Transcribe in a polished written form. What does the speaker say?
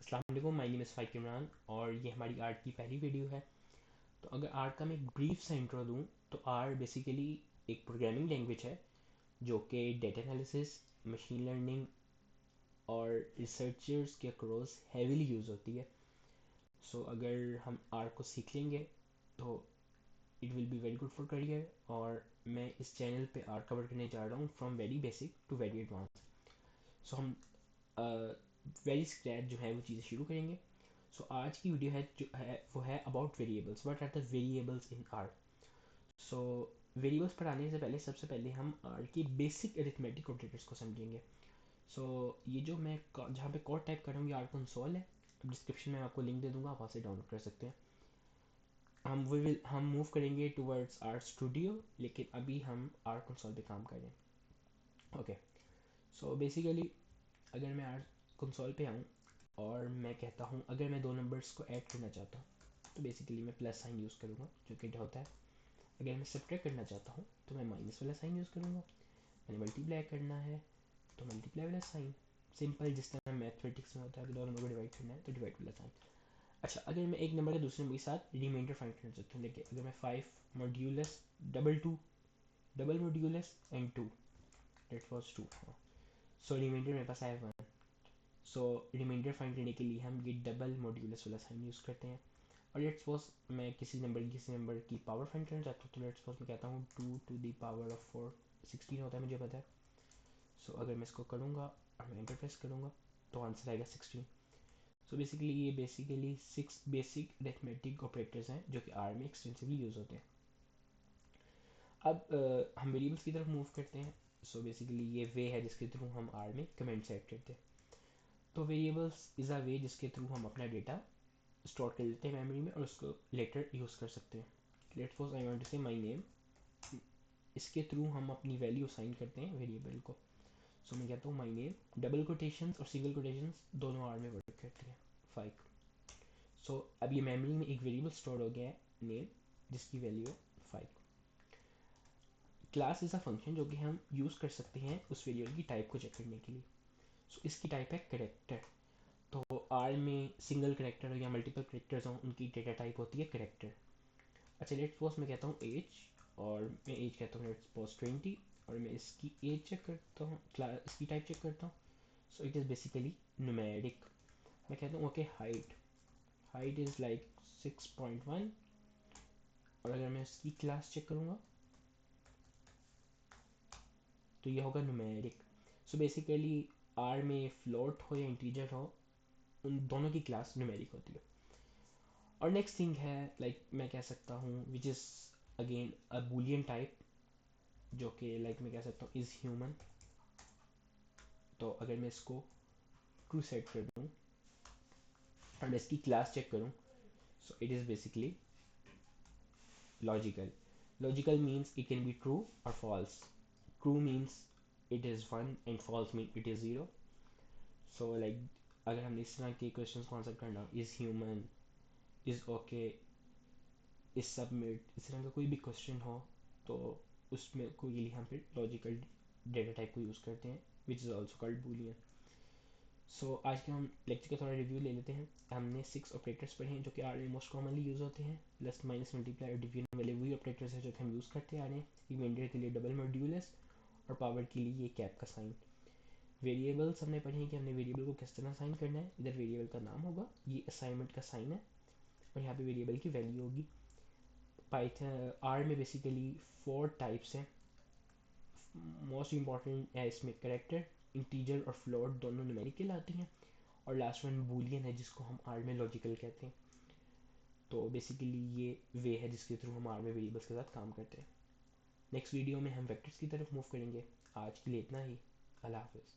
अस्सलाम वालेकुम, my name is फ़ाइक Imran और ये हमारी आर्ट की पहली वीडियो है। तो अगर आर्ट का मैं एक ब्रीफ सा इंट्रो दूँ तो आर्ट बेसिकली एक प्रोग्रामिंग लैंग्वेज है जो कि डेटा एनालिसिस, मशीन लर्निंग और रिसर्चर्स के अक्रॉस हैवीली यूज़ होती है। सो अगर हम आर्ट को सीख लेंगे तो it will be very good for career. और मैं इस चैनल पे आर्ट कवर करने जा रहा हूँ from very basic to very advance. So हम वेरी स्क्रैच जो है वो चीज़ें शुरू करेंगे। सो आज की वीडियो है जो है वो है about variables, what are the variables in art. So variables पर आने से पहले सबसे पहले हम आर्ट की बेसिक अरिथमेटिक ऑपरेटर्स को समझेंगे। सो ये जो मैं जहाँ पे कोड टाइप कर रहा हूँ ये आर्ट कंसोल है। डिस्क्रिप्शन में आपको लिंक दे दूंगा, आप वहाँ से डाउनलोड कर सकते हैं। हम मूव करेंगे टूवर्ड्स आर्ट स्टूडियो, लेकिन अभी हम आर्ट कंसोल पे काम कर रहे हैं। ओके, सो बेसिकली अगर मैं आर्ट कंसोल पे आऊँ और मैं कहता हूँ अगर मैं दो नंबर्स को ऐड करना चाहता हूँ तो बेसिकली मैं प्लस साइन यूज़ करूँगा जो कि होता है। अगर मैं सब्ट्रैक्ट करना चाहता हूँ तो मैं माइनस वाला साइन यूज़ करूँगा। मैंने मल्टीप्लाई करना है तो मल्टीप्लाई वाला साइन। सिंपल, जिस तरह मैथमेटिक्स में होता है कि दो नंबर को डिवाइड करना है तो डिवाइड वाला साइन। अच्छा, अगर मैं एक नंबर के दूसरे नंबर के साथ रिमाइंडर फाइंड करना चाहता हूँ, देखिए अगर मैं 5 double two double modulus and two, that was two. So reminder मेरे पास आया 1। सो रिमाइंडर फाइंड करने के लिए हम ये डबल मॉड्यूलस वाला साइन यूज़ करते हैं। और लेट्स सपोज मैं किसी नंबर की पावर फाइंड करना चाहता हूँ तो लेट्स सपोज मैं कहता हूँ 2 to the power of 4, 16 होता है, मुझे पता है। सो अगर मैं इसको करूँगा और मैं एंटर प्रेस करूँगा तो आंसर आएगा 16। सो बेसिकली ये बेसिकली 6 बेसिक अरिथमेटिक ऑपरेटर्स हैं जो कि आर में एक्सटेंसिवली यूज़ होते हैं। अब हम वेरिएबल्स की तरफ मूव करते हैं। सो बेसिकली ये वे है जिसके थ्रू हम आर में कमेंट सेट करते हैं। तो वेरिएबल्स इज़ अ वे जिसके थ्रू हम अपना डेटा स्टोर कर लेते हैं मेमोरी में और उसको लेटर यूज़ कर सकते हैं। Let suppose I want to say my name, इसके थ्रू हम अपनी वैल्यू असाइन करते हैं वेरिएबल को। सो मैं कहता हूँ माय नेम, डबल कोटेशंस और सिंगल कोटेशंस दोनों आर में वर्क करती हैं। 5। सो अब ये मेमोरी में एक वेरिएबल स्टोर हो गया है नेम, जिसकी वैल्यू है 5। क्लास इज़ अ फंक्शन जो कि हम यूज़ कर सकते हैं उस वेरिएबल की टाइप को चेक करने के लिए। सो इसकी टाइप है करेक्टर। तो आर में सिंगल करेक्टर हो या मल्टीपल करेक्टर्स हों, उनकी डेटा टाइप होती है करेक्टर। अच्छा, लेट्स सपोज मैं कहता हूँ एज, और मैं एज कहता हूँ लेट्स सपोज 20, और मैं इसकी एज चेक करता हूँ, क्लास इसकी टाइप चेक करता हूँ। सो इट इज़ बेसिकली न्यूमेरिक। मैं कहता हूँ okay height, height is like 6.1, और अगर मैं इसकी क्लास चेक करूँगा तो ये होगा न्यूमेरिक। सो बेसिकली आर में फ्लोट हो या इंटीजर हो, उन दोनों की क्लास न्यूमेरिक होती है। और नेक्स्ट थिंग है लाइक मैं कह सकता हूँ which is again a Boolean type, जो कि लाइक मैं कह सकता हूँ इज़ ह्यूमन। तो अगर मैं इसको ट्रू सेट कर दूँ और मैं इसकी क्लास चेक करूँ, so it is basically logical. Logical means it can be true और false. True means it is 1 and false mean it is 0। So like अगर हमने इस तरह के क्वेश्चन को आंसर करना, is human, is okay, is submit, इस तरह का कोई भी क्वेश्चन हो तो उसमें को लिए हम फिर लॉजिकल डेटा टाइप को यूज़ करते हैं which is also called boolean. So आज के हम लेक्चर का थोड़ा रिव्यू ले लेते हैं। हमने 6 ऑपरेटर्स पढ़े हैं जो कि आर में मोस्ट कॉमनली यूज़ होते हैं। प्लस माइनस मल्टीप्लाई और डिवीजन वाले वही ऑपरेटर्स हैं जो कि हम यूज़ करते आ रहे हैं। रिमाइंडर के लिए डबल मॉड्यूलस और पावर के लिए ये कैप का साइन। वेरिएबल्स हमने पढ़े हैं कि हमने वेरिएबल को किस तरह साइन करना है। इधर वेरिएबल का नाम होगा, ये असाइनमेंट का साइन है, और यहाँ पे वेरिएबल की वैल्यू होगी। पाइथन आर में बेसिकली 4 टाइप्स हैं। मोस्ट इंपॉर्टेंट है इसमें करेक्टर, इंटीजर और फ्लोट दोनों न्यूमेरिक कहलाती हैं, और लास्ट वन बूलियन है जिसको हम आर में लॉजिकल कहते हैं। तो बेसिकली ये वे है जिसके थ्रू हम आर में वेरिएबल्स के साथ काम करते हैं। नेक्स्ट वीडियो में हम वेक्टर्स की तरफ मूव करेंगे। आज के लिए इतना ही। अल्लाह हाफिज़।